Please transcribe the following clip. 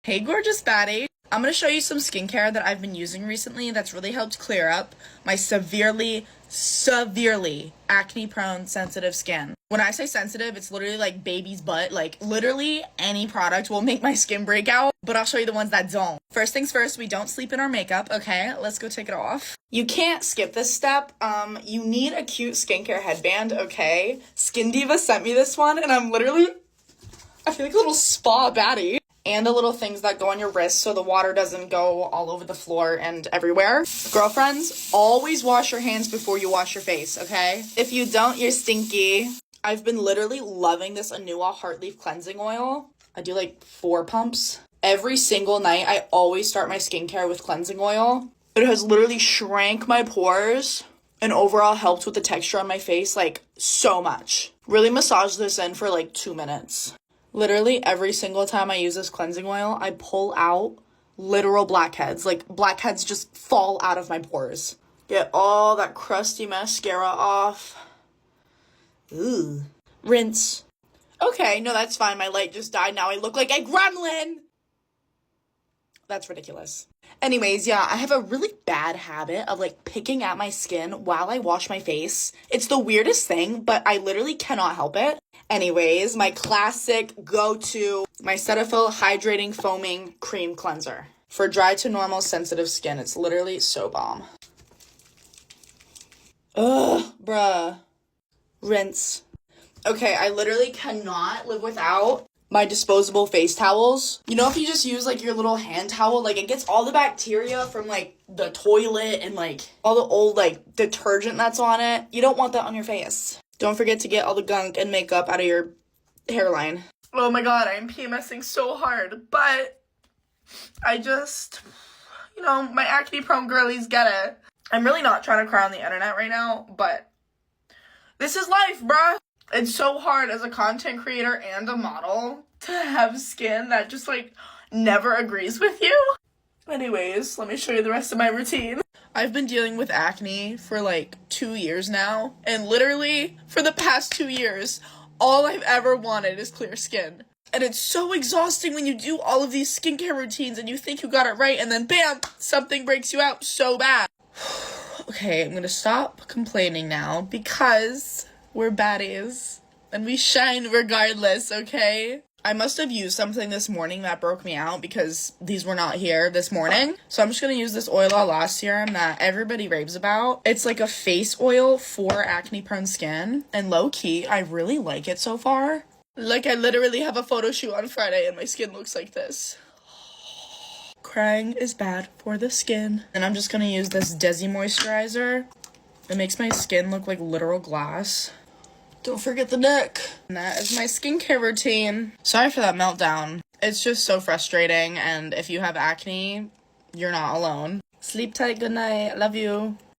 Hey gorgeous baddie. I'm going to show you some skincare that I've been using recently that's really helped clear up my severely acne prone sensitive skin. When I say sensitive, it's literally like baby's butt. Like literally any product will make my skin break out, but I'll show you the ones that don't. First things first, we don't sleep in our makeup, okay? Let's go take it off. You can't skip this step. You need a cute skincare headband, okay? Skin Diva sent me this one and I feel like a little spa baddie. And the little things that go on your wrist so the water doesn't go all over the floor and everywhere. Girlfriends, always wash your hands before you wash your face, okay? If you don't, you're stinky. I've been literally loving this Anua Heartleaf Cleansing Oil. I do like 4 pumps. Every single night, I always start my skincare with cleansing oil. It has literally shrank my pores and overall helped with the texture on my face like so much. Really massage this in for like 2 minutes. Literally every single time I use this cleansing oil, I pull out literal blackheads. Like blackheads just fall out of my pores. Get all that crusty mascara off. Ooh. Rinse. Okay, no, that's fine. My light just died. Now I look like a gremlin. That's ridiculous. Anyways, yeah, I have a really bad habit of like picking at my skin while I wash my face. It's the weirdest thing, but I literally cannot help it. Anyways, my classic go-to, my Cetaphil Hydrating Foaming Cream Cleanser. For dry to normal sensitive skin, it's literally so bomb. Ugh, bruh. Rinse. Okay, I literally cannot live without my disposable face towels. You know, if you just use like your little hand towel, like it gets all the bacteria from like the toilet and like all the old like detergent that's on it. You don't want that on your face. Don't forget to get all the gunk and makeup out of your hairline. Oh my god, I am PMSing so hard, but I just, you know, my acne prone girlies get it. I'm really not trying to cry on the internet right now, but this is life, bruh. It's so hard as a content creator and a model to have skin that just like never agrees with you. Anyways, let me show you the rest of my routine. I've been dealing with acne for like 2 years now, and literally for the past 2 years, all I've ever wanted is clear skin. And it's so exhausting when you do all of these skincare routines and you think you got it right, and then bam, something breaks you out so bad. Okay, I'm gonna stop complaining now because we're baddies and we shine regardless, okay? I must have used something this morning that broke me out because these were not here this morning. So I'm just going to use this Oil La La serum that everybody raves about. It's like a face oil for acne prone skin. And low key, I really like it so far. Like I literally have a photo shoot on Friday and my skin looks like this. Crying is bad for the skin. And I'm just going to use this Desi moisturizer. It makes my skin look like literal glass. Don't forget the neck. And that is my skincare routine. Sorry for that meltdown. It's just so frustrating, and if you have acne, you're not alone. Sleep tight, good night. Love you.